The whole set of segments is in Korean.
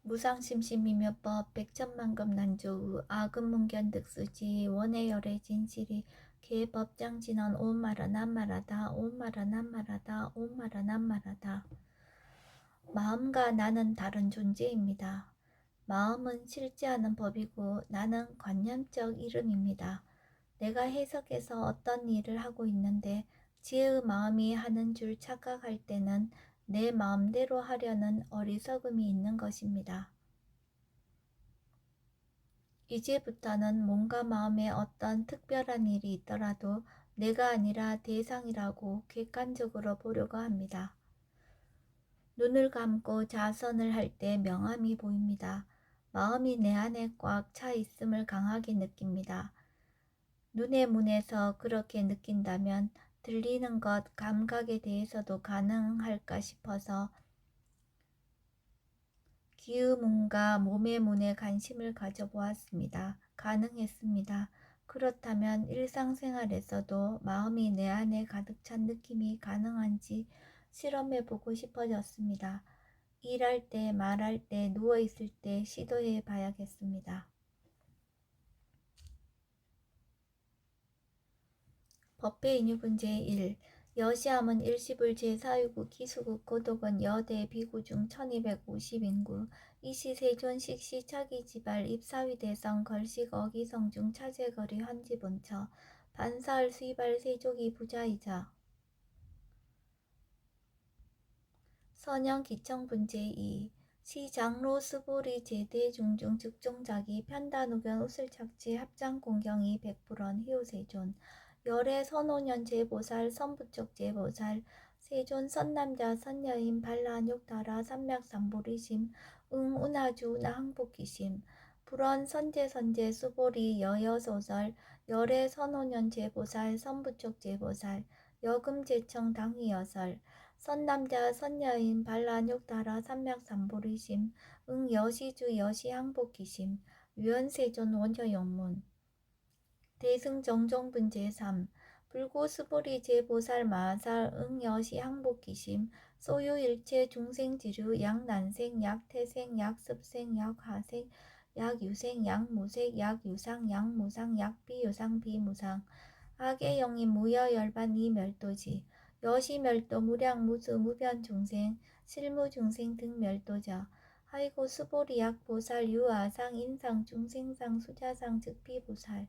무상심심이며법 백천만급 난조우 아금문견득수지 원해열의 진실이 개법장진언 오마라 남마라다 오마라 남마라다 오마라 남마라다. 마음과 나는 다른 존재입니다. 마음은 실제하는 법이고 나는 관념적 이름입니다. 내가 해석해서 어떤 일을 하고 있는데 지혜의 마음이 하는 줄 착각할 때는 내 마음대로 하려는 어리석음이 있는 것입니다. 이제부터는 몸과 마음에 어떤 특별한 일이 있더라도 내가 아니라 대상이라고 객관적으로 보려고 합니다. 눈을 감고 자선을 할 때 명암이 보입니다. 마음이 내 안에 꽉 차 있음을 강하게 느낍니다. 눈의 문에서 그렇게 느낀다면 들리는 것, 감각에 대해서도 가능할까 싶어서 귀의 문과 몸의 문에 관심을 가져보았습니다. 가능했습니다. 그렇다면 일상생활에서도 마음이 내 안에 가득 찬 느낌이 가능한지 실험해보고 싶어졌습니다. 일할 때, 말할 때, 누워있을 때 시도해 봐야겠습니다. 법회 인유분 제1 여시함은 일시불 제4유국 기수국 고독은 여대 비구중 1250인구 이시세존 식시 차기지발 입사위대성 걸식 어기성중 차제거리 현지본처 반사을 수이발 세족이 부자이자 선영 기청분 제2 시장로 스보리 제대 중중 즉종자기 편단우견 우슬착지 합장공경이 백불원 희우세존 열애 선오년 제보살 선부쪽 제보살 세존 선남자 선여인 반란욕다라 삼맥삼보리심 응운하주 우나항복기심 불원 선제선제 수보리 여여소설 열애 선오년 제보살 선부쪽 제보살 여금제청 당위여설 선남자 선여인 반란욕다라 삼맥삼보리심 응여시주 여시항복기심 유연세존 원효영문 대승정종분 제3 불고스보리 제보살 마살 응여시 항복기심 소유일체 중생지류 약난생 약태생 약습생 약화생 약유생 약무색 약유상 약무상 약비유상 비무상 악의 영인 무여열반 이멸도지 여시멸도 무량무수 무변중생 실무중생 등 멸도자 하이고 수보리약 보살 유아상 인상 중생상 수자상 즉비보살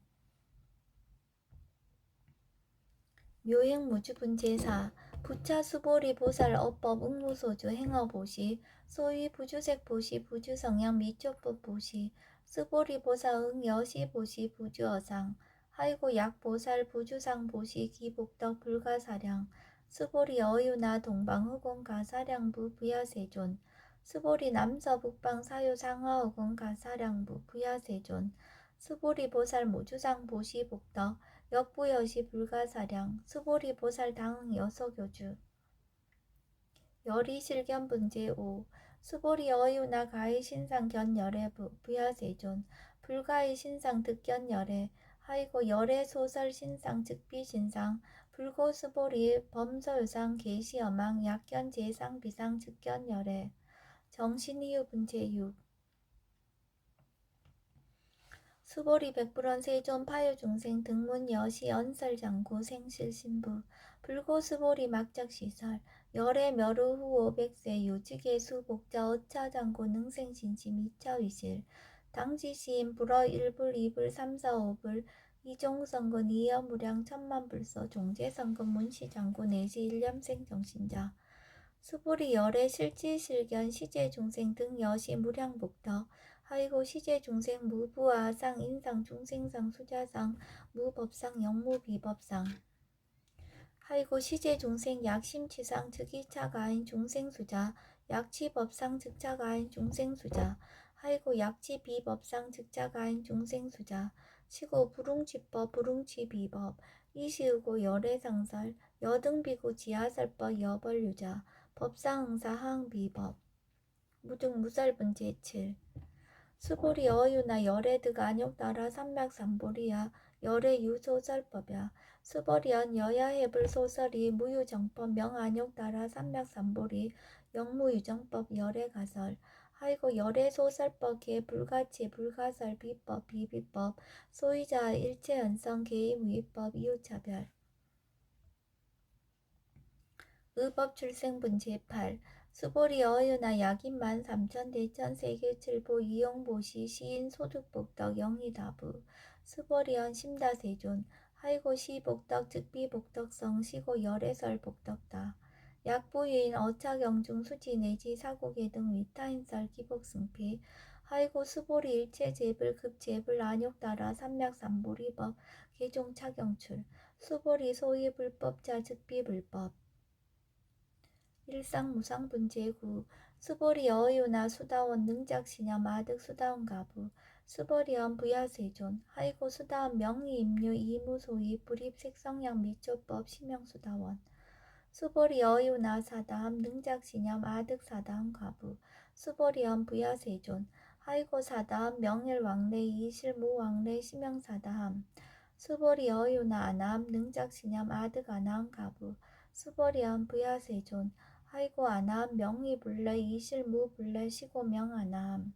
묘행무주분 제4 부차수보리 보살 어법 응무소주 행어보시 소위 부주색 보시 부주성향 미초법 보시 수보리 보사응 여시보시 부주어상 하이고 약보살 부주상 보시 기복덕 불가사량 수보리 어유나 동방흑원 가사량부 부야세존 수보리 남서북방 사유상하흑원 가사량부 부야세존 수보리 보살 모주상 보시 복덕 역부여시 불가사량 수보리 보살 당응 여서교주 열이실견분 제5 수보리 어유나 가히 신상 견열애 부야세존 불가히 신상 득견열애 하이고 열애 소설 신상 즉비 신상 불고 수보리 범서유상 계시여망 약견 제상 비상 즉견열애 정신이유분 제6 수보리 백불원 세존 파유중생 등문 여시 언설장구 생실신부 불고수보리 막작시설 열애 멸우 후 500세 유직의 복자 어차장구 능생신심 이차위실 당지시인 불어 1불 2불 3사 5불 이종성근 이여무량 천만불서 종제성근 문시장구 내시 일념생 정신자 수보리 열애 실지실견 시제중생 등 여시 무량복덕 하이고 시제중생 무부아상 인상 중생상 수자상 무법상 영무비법상 하이고 시제중생 약심치상 즉이차가인 중생수자 약치법상 즉차가인 중생수자 하이고 약치비법상 즉차가인 중생수자 시고 불웅치법 불웅치비법 이시우고 열애상설 여등비고 지하설법 여벌유자 법상응사 하응비법 무등무설분 제7 수보리 어유나 열애득 안욕따라 삼맥삼보리야 열애 유소설법야 수보리언 여야해불 소설이 무유정법 명안욕따라 삼맥삼보리 영무유정법 열애가설 하이고 열애 소설법 개 불가치 불가설 비법 비비법 소유자 일체 연성 개임 위법 이웃차별 의법 출생분제 8 수보리 어유나 약인만 3천 대천 세계칠보 이용보시 시인 소득복덕 영희다부 수보리언 심다세존 하이고 시복덕 즉비복덕성 시고 열애설 복덕다 약부유인 어차경중 수지 내지 사고계 등 위타인설 기복승피 하이고 수보리 일체 제불 급제불 안욕따라 삼맥삼보리법 개종 차경출 수보리 소위 불법자 즉비불법 일상무상분제구 수보리 어유나 수다원 능작시념 아득 수다원 가부 수보리언 부야세존 하이고 수다원 명의임류 이무소위 불입색성량 미초법 심형수다원 수보리 어유나 사다함 능작시념 아득 사다함 가부 수보리언 부야세존 하이고 사다함 명일왕래 이실무왕래 심형사다함 수보리 어유나 아나함 능작시념 아득 아나함 가부 수보리언 부야세존 하이고 아나함 명의불래 이실무불래 시고명 아나함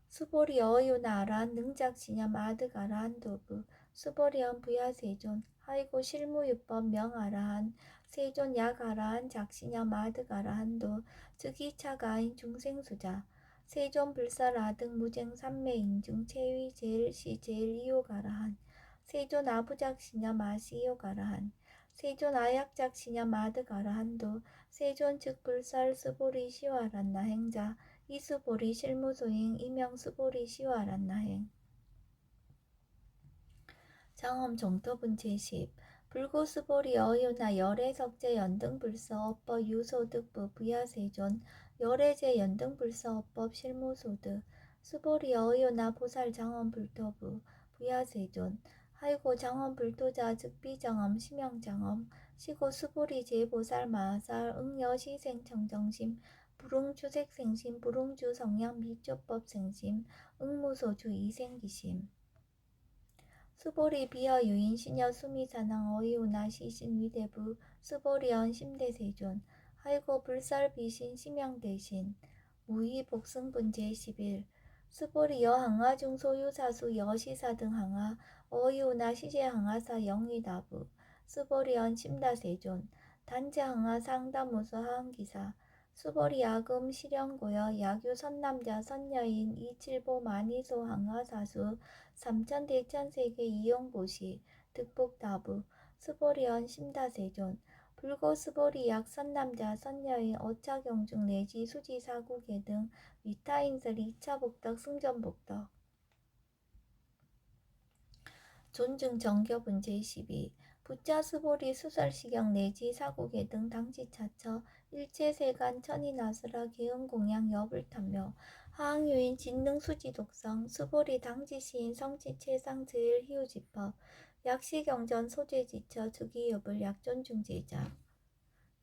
수보리 어유나 아라한 능작시념 아득 아라한 도부 수보리언 부야세존 하이고 실무유법 명아라한 세존 약아라한 작시념 아득 아라한도 즉이차가인 중생수자 세존 불설아득 무쟁 삼매인중 체위 제일시 제일이요가라한 세존 아부작시념 아시이요가라한 세존 아약작시념 아득 아라한도 세존 즉불설 수보리 시와란나 행자 이수보리 실무소행 이명수보리 시와란나행 장엄 정토분 제10 불고수보리 어유나 열애석제 연등불서 업법 유소득부 부야세존 열애제 연등불서 업법 실무소득 수보리 어유나 보살 장엄 불토부 부야세존 하이고 장엄 불토자 즉비장엄 심형장엄 시고 수보리 제보살 마살 응여시생청정심 불응주색생심 불응주 성향 미조법 생심 응무소주 이생기심 수보리 비어 유인 시녀 수미사낭 어이우나 시신 위대부 수보리언 심대세존 하이고 불살 비신 심양대신 무의 복승분 제11 수보리 여항아 중소유사수 여시사 등 항아 어이우나 시제 항아사 영의다부 수보리언 심다세존 단체 항아 상다무소 하항기사 수보리 야금 실현고여 야규 선남자 선여인 이칠보 만이소 항아사수 삼천대천세계 이용보시 득복다부 수보리언 심다세존 불고 수보리약 선남자 선여인 어차경중 내지 수지사구계 등 위타인설 2차 복덕 승전복덕 존중 정교분 제12 부자 수보리 수설시경 내지 사고계 등 당지차처 일체세간 천이나스라 개음공양 여불탐묘 하항유인 진능수지독성 수보리 당지시인 성치체상 제일희우지법 약시경전 소재지처 주기여불 약존중제자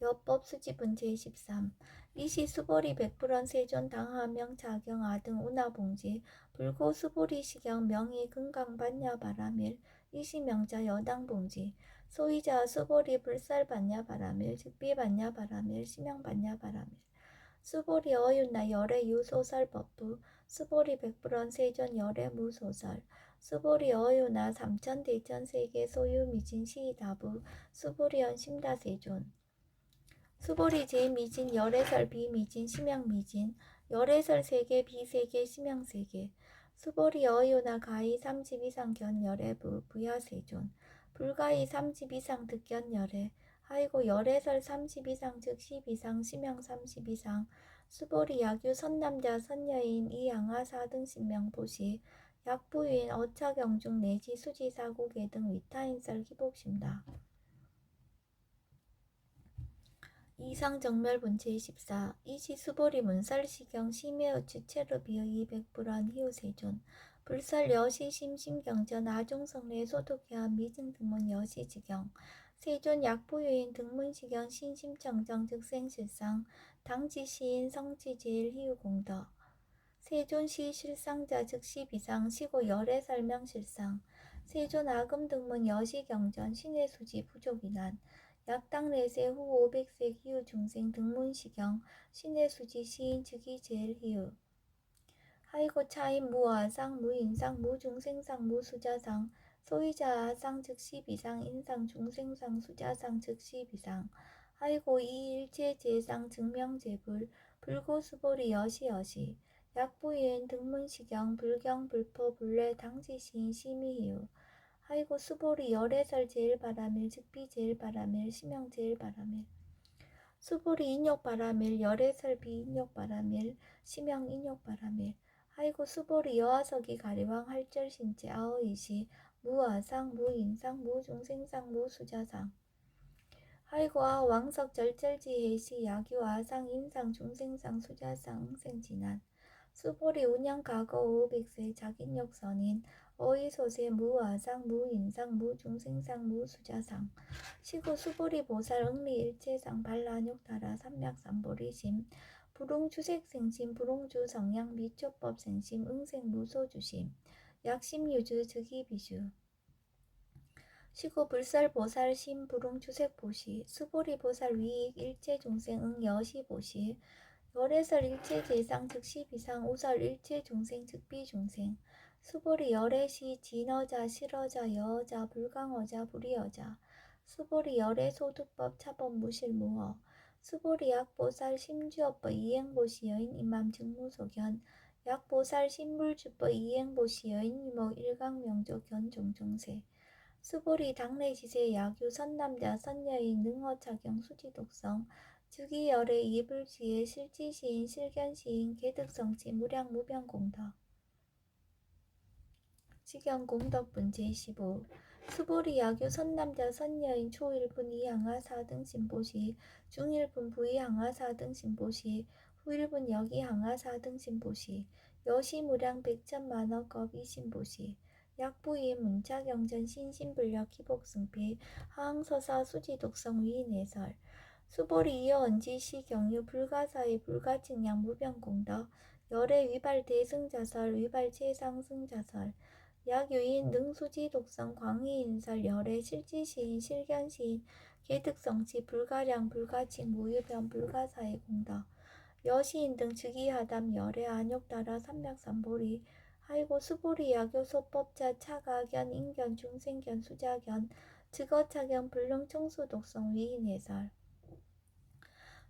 여법 수지분 제13 이시 수보리 백불원 세존 당하명 자경 아등 운하봉지 불고 수보리 시경 명의 금강반야 바라밀 이시명자 여당봉지 소위자 수보리 불살반야 바라밀 즉비반야 바라밀 심양반야 바라밀 수보리 어윤나 열애 유소설 법부 수보리 백불원 세존 열애 무소설 수보리 어유나 삼천대천 세계 소유 미진 시다부 수보리언 심다세존 수보리 제미진 열애설 비미진 심양미진 열애설 세계 비세계 심양세계 수보리 어유나 가히 30 이상 견열애부 부야세존 불가히 30 이상 득견열애 하이고 열애설 30 이상 즉 10 이상 심양 30 이상 수보리 야규 선남자 선여인 이양하 4등 신명보시 약부유인 어차경중 내지 수지사고계 등 위타인설 기복심다. 이상정멸분 제14 이시 수보리 문살시경 심해의 주체르비어 200불안 희우세존 불살 여시 심심경전 아중성례 소득해한 미증등문 여시지경 세존 약부유인 등문시경 신심청정 즉생실상 당지시인 성지제일 희우공덕 세존시 실상자 즉시 비상 시고 열애 설명실상 세존 아금등문 여시경전 신의수지 부족이난 약당 내세 후 500세 기후 중생 등문시경 신의 수지 시인 즉위 제일 희유 하이고 차임 무아상 무인상 무중생상 무수자상 소위자 아상 즉시 비상 인상 중생상 수자상 즉시 비상 하이고 이일체 제상 증명제불 불고수보리 여시여시 약부인 등문시경 불경 불포 불례 당지시인 심의희유 하이고 수보리 열애설 제일바라밀 즉비 제일바라밀 심형 제일바라밀 수보리 인욕바라밀 열애설 비인욕바라밀 심형 인욕바라밀 하이고 수보리 여하석이 가리왕 할절신체 아어이시 무아상 무인상 무중생상 무수자상 하이고 왕석 절절지해시 야규 아상 인상 중생상 수자상 응생진한 수보리 운양가거 500세 자긴욕선인 어이소세 무아상 무인상 무중생상 무수자상 시고 수보리 보살 응리일체상 발라욕타라 삼맥삼보리심 불웅주색생심 불웅주 성양 미초법생심 응생무소주심 약심유주 즉이비주 시고 불설보살 심불웅주색보시 수보리보살 위익 일체중생 응여시보시 열애설 일체제상 즉시비상 우설 일체중생 즉비중생 수보리 열애시 진어자 실어자 여어자 불강어자 불이어자 수보리 열애소득법 차법 무실무어 수보리 약보살 심주업법 이행보시 여인 임암 증무소견 약보살 심불주법 이행보시 여인 이목 일강명조 견종종세 수보리 당내시세 야규 선남자 선여인 능어차경 수지독성 즉위열의 이불지의 실지시인 실견시인 개득성치 무량무병공덕 직영공덕분 제15 수보리 야규 선남자 선여인 초일분 이항하 4등 신보시 중일분 부이항하 4등 신보시 후일분 여기항하 4등 신보시 여시무량 백천만억겁 이신보시 약부인 문자경전 신신불력 기복승필 하항서사 수지독성 위인해설 수보리 이어 언지시 경유 불가사의 불가측량 무병공덕 열애 위발 대승자설 위발 최상승자설 약유인 능수지 독성 광희인설 열애 실지시인 실견시인 개득성치 불가량 불가칭 무유변 불가사의 공덕 여시인 등 즉위하담 열애 안욕따라 삼맥삼보리 하이고 수보리 야교 소법자 차가견 인견 중생견 수자견 즉어차견 불능청수 독성 위인해설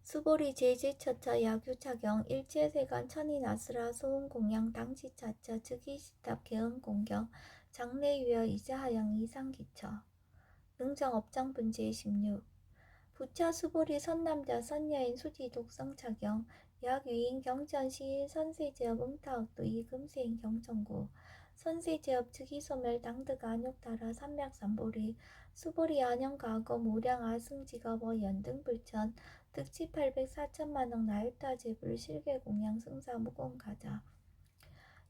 수보리 제제처처 야규차경 일체세간 천인아스라 소음공양 당시차처 즉위시탑 개음공경 장래유여 이자하양 이상기처 능정업장분 제16 부차 수보리 선남자 선여인 수지 독성차경 약위인 경전시인 선세제업 응타억도 이금세인 경전고 선세제업 즉위소멸 당득 안욕따라 삼맥삼보리 수보리 안영가거 무량 아승직업어 연등불천 득치 800 4천만억 나유타제불 실계공양 승사무공가자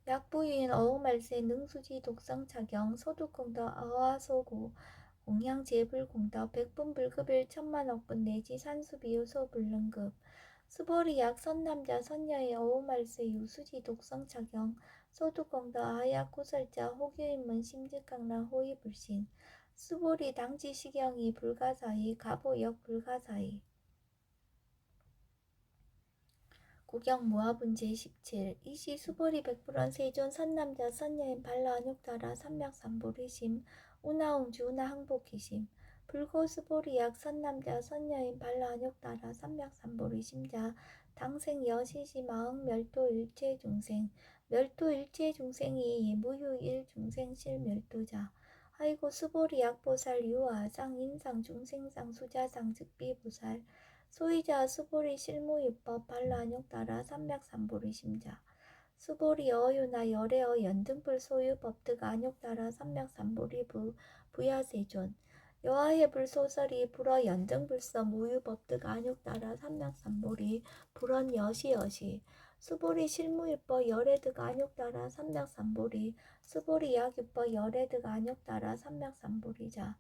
약부인 어우말세 능수지 독성차경 소득공덕 어하소고 공양제불공덕 백분불급일 천만억분 내지 산수비유소 불능급 수보리 약 선남자 선녀의 어우말세 유수지 독성차경 소득공덕 아약 구설자 호규인문 심직강란 호위불신 수보리 당지시경이 불가사의 가보역 불가사의 구경무화분 제17 이시 수보리 백불원 세존 선남자 선여인 발라안욕따라 삼맥삼보리심 우나웅주 우나항복희심 불고수보리약 선남자 선여인 발라안욕따라 삼맥삼보리심자 당생여시시 마흥멸도 일체중생 멸도 일체중생이 무유일중생실 멸도자 하이고 수보리 약보살 유아상 인상 중생상 수자상 즉비보살 소위자 수보리 실무유법 발라안욕따라 삼맥삼보리 심자 수보리 어유나 열애어 연등불 소유법득 안욕따라 삼맥삼보리 부야세존 여하해불 소설이 불어 연등불서 무유법득 안욕따라 삼맥삼보리 불언 여시여시 수보리 실무유법 열애득 안욕따라 삼맥삼보리 수보리 약유법 열애득 안욕따라 삼맥삼보리자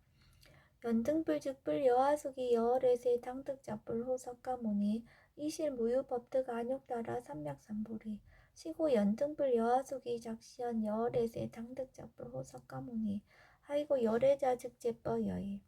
연등불즉불 여하숙이 여월에세 당득잡불 호석가모니 이실 무유법득 안욕따라 삼맥삼보리 시고 연등불 여하숙이 작시연 여월에세 당득잡불 호석가모니 하이고 열애자 즉제법 여의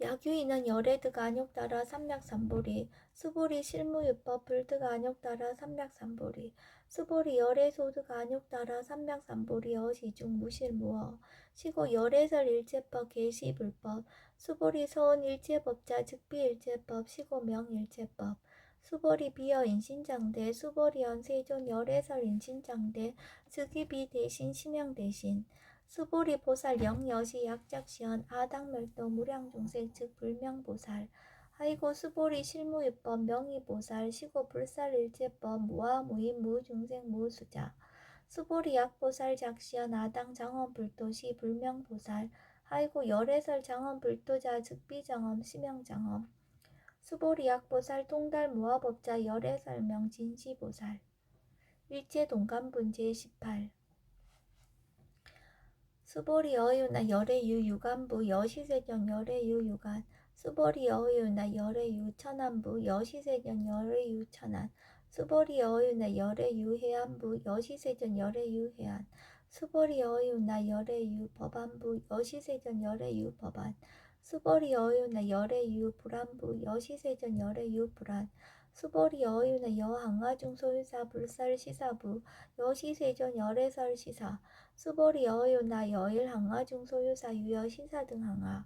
야규이는 열애드가 안욕따라 삼맥삼보리 수보리 실무유법 불드가 안욕따라 삼맥삼보리 수보리 열애소드가 안욕따라 삼맥삼보리 어시중 무실무어 시고 열애설 일체법 계시불법 수보리 서원 일체법자 즉비일체법 시고 명일체법 수보리 비어 인신장대 수보리언 세존 열애설 인신장대 즉위비 대신 심형 대신 수보리 보살 영여시 약작시언 아당멸도 무량중생 즉 불명보살 하이고 수보리 실무유법 명의보살 시고 불살일체법 무아무인 무중생 무수자 수보리 약보살 작시언 아당 장엄불도시 불명보살 하이고 열애설 장엄불도자 즉 비장엄 심형장엄 수보리 약보살 통달 무아법자 열애설명 진시보살 일체동감분 제18 수보리 어유나 열애유 유간부 여시세견 열애유 유간 수보리 어유나 열애유 천안부 여시세견 열애유 천안 수보리 어유나 열애유 해안부 여시세견 열애유 해안 수보리 어유나 열애유 법안부 여시세견 열애유 법안 수보리 어유나 열애유 불안부 여시세견 열애유 불안 수보리 어유나 여항아중 소유사 불살시사부 여시세존 열애설 시사 수보리 어유나 여일항아중 소유사 유여 신사등 항아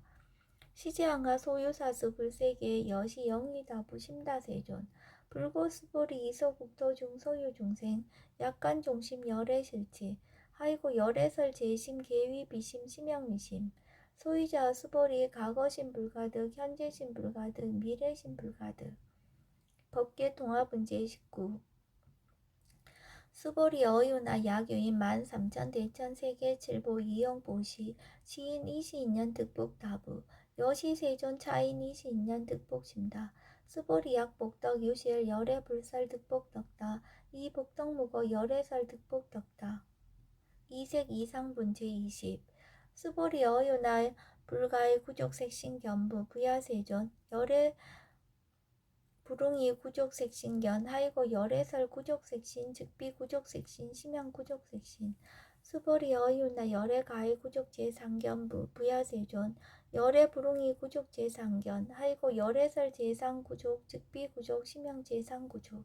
시제항아 소유사수 불세계 여시 영의다부 심다세존 불고 수보리 이소국토중 소유중생 약간 종심 열애실체 하이고 열애설 재심 계위 비심 심형미심 소유자 수보리 과거심 불가득 현재심 불가득 미래심 불가득 법계 통합은 제19 수보리 어유나 야교인 13,000 대천 세계 칠보 이영보시 시인 이시인년 득복다부 여시 세존 차인 이시인년 득복심다 수보리 약복덕 유실 열애 불살 득복덕다 이복덕무거 열애설 득복덕다 이색 이상분 제20 수보리 어유나 불가의 구족색신견부 부야세존 열애 부릉이 구족색신견 하이고 열애설 구족색신 즉비 구족색신 심형 구족색신 수보리 어유나 열애 가해 구족제상견부 부야세존 열애 부릉이 구족제상견 하이고 열애설 제상구족 즉비 구족 심형 제상구족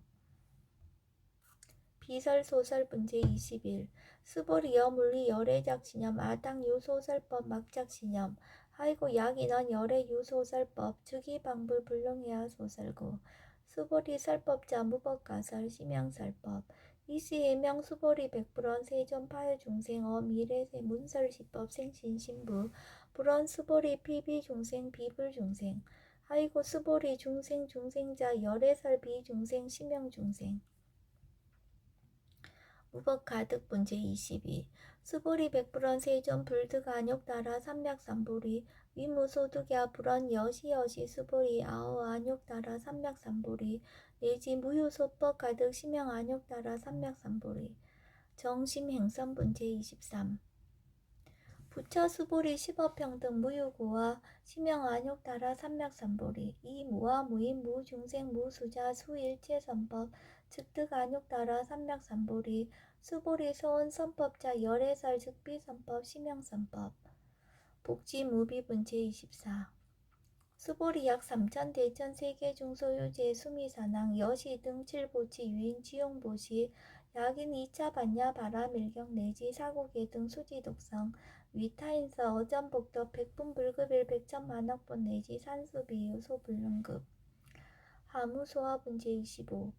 비설소설 문제 21 수보리 여물리 열애작신념 아당 유소설법 막작신념 하이고 약인원 열애 유소설법 즉위방불 불능해야 소설고 수보리 설법자 무법가설 심양설법 이시해명 수보리 백불원 세존 파유중생 미래세 문설시법 생신신부 불원 수보리 피비중생 비불중생 하이고 수보리 중생 중생자 열애설 비중생 심형중생 무법가득 문제 22 수보리 백불원 세존 불득 안욕따라 삼맥삼보리 위무소득야 불원 여시여시 수보리 아오 안욕따라 삼맥삼보리 내지 무효소법 가득 심형 안욕따라 삼맥삼보리 정심행선 문제 23 부처 수보리 십업평등 무유고와 심형 안욕따라 삼맥삼보리 이 무아 무인 무중생 무수자 수일체선법 즉득 안욕따라 삼맥삼보리 수보리 소원 선법자 열애설 즉비선법 심형선법 복지무비 문제 24 수보리 약 3천 대천 세계중 소유제 수미사낭 여시 등 칠보치 유인 지용보시 약인 2차 반야 바라밀경 내지 사고계 등 수지독성 위타인서 어전복덕 백분불급일 백천만억분 내지 산수비유 소불능급 하무소화 문제 25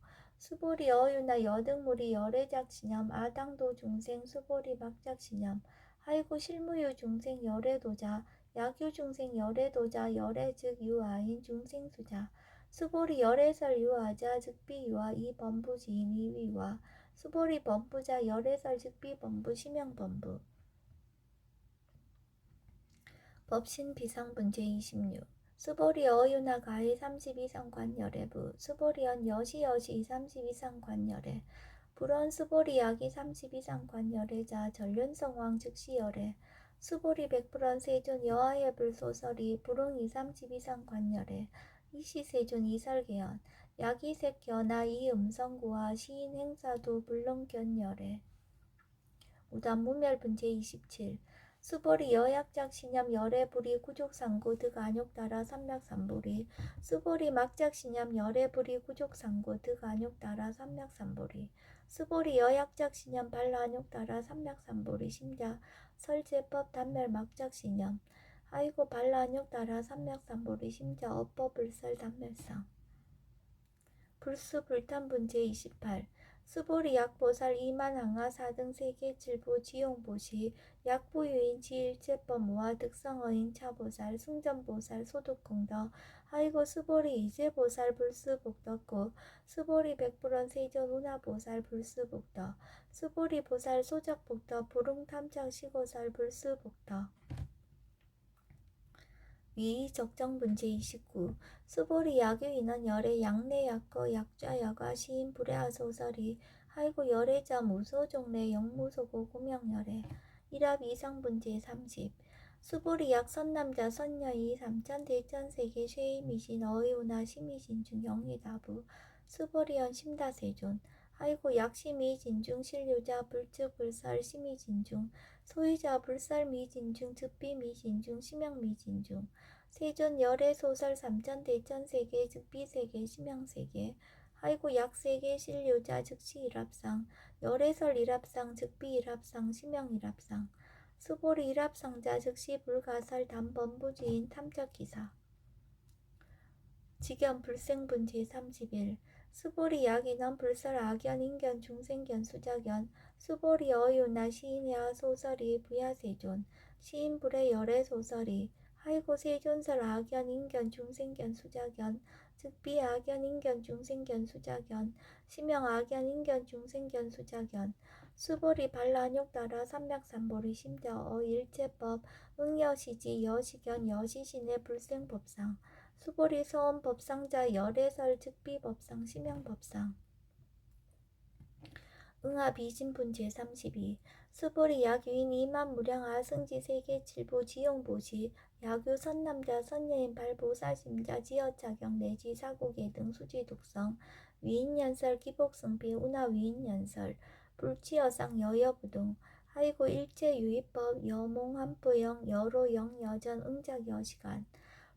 수보리 어유나 여등물이 열애작신념 아당도 중생 수보리 막작신념 하이고 실무유 중생 열애도자 약유 중생 열애도자 열애 즉 유아인 중생수자 수보리 열애설 유아자 즉비 유아 이 범부지인 이위와 수보리 범부자 열애설 즉비 범부 심형 범부 법신 비상 문제 26 수보리 어유나 가해 32상 관열애부 수보리언 여시여시 32상 관열애 불원 수보리 약이 32상 관열애자 전륜성왕 즉시열애 수보리 백불원 세존 여하의 불소설이 불응이 32상 관열애 이시세존 이설계연 약이색견아 이음성구와 시인 행사도 불능견열애 우단 무멸 문제 27 수보리 여약작 신염 열애불이 구족상고 득안욕따라 삼맥삼보리 수보리 막작 신염 열애불이 구족상고 득안욕따라 삼맥삼보리 수보리 여약작 신염 발라안욕따라 삼맥삼보리 심자 설제법 단멸 막작 신염 아이고 발라안욕따라 삼맥삼보리 심자 업법불설 단멸상 불수 불탄분 제28 수보리 약보살 이만항하 4등 세계 칠부 지용보시 약부유인 지일체법 무화 득성어인 차보살 승전보살 소득공덕 하이고 수보리 이제보살 불수복덕구 수보리 백불원 세존 운하보살 불수복덕 수보리 보살 소적복덕 부릉탐착 시고살 불수복덕 위 적정분 제29 수보리 약유인원 열애 약내 약거 약좌 여가 시인 불애하 소설이 하이고 열애자 무소종래 영무소고 고명열애 일합 이상분 제30 수보리 약 선남자 선녀이 삼천 대천세계 쉐이미신 어이우나 시미신 중 영리다부 수보리연 심다세존 하이고 약시미 진중 신류자 불측 불설 시미 진중 소유자 불설 미진중 즉비 미진중 심형 미진중 세존 열애 소설 삼천 대천세계 즉비세계 심형세계 하이고 약세계 신류자 즉시 일합상 열애설 일합상 즉비 일합상 심형 일합상 수보리 일합상자 즉시 불가설 단번부지인 탐적기사 직연 불생분 제31 수보리 약인원 불설 악연 인견 중생견 수작연 수보리 어유나 시인야 소설이 부야세존 시인불의 열애 소설이 하이고 세존설 악연 인견 중생견 수작연 즉비 악연 인견 중생견 수작연 심형 악연 인견 중생견 수작연 수보리 발라안욕따라 삼맥삼보리 심자 어일체법 응여시지 여시견 여시신의 불생법상 수보리 소원법상자 열애설 즉비법상 심형법상 응하비신분 제32 수보리 약유인 이만무량하 승지세계 칠부 지용보시 약유 선남자 선녀인 발보사심자 지어차경 내지 사고계 등 수지독성 위인연설 기복승비 운하 위인연설 불치여상 여여부동 하이고 일체유의법 여몽한포영 여로영 여전 응작 여시간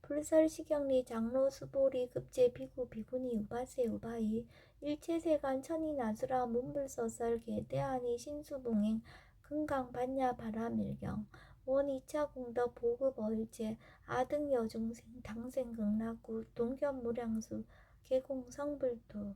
불설시경리 장로 수보리 급제 비구 비구니 우바세 우바이 일체세간 천이나수라 문불서설 계대하니 신수봉행 금강 반야 바라밀경 원 2차 공덕 보급 어일제 아등 여중생 당생 극락구 동견무량수 계공 성불토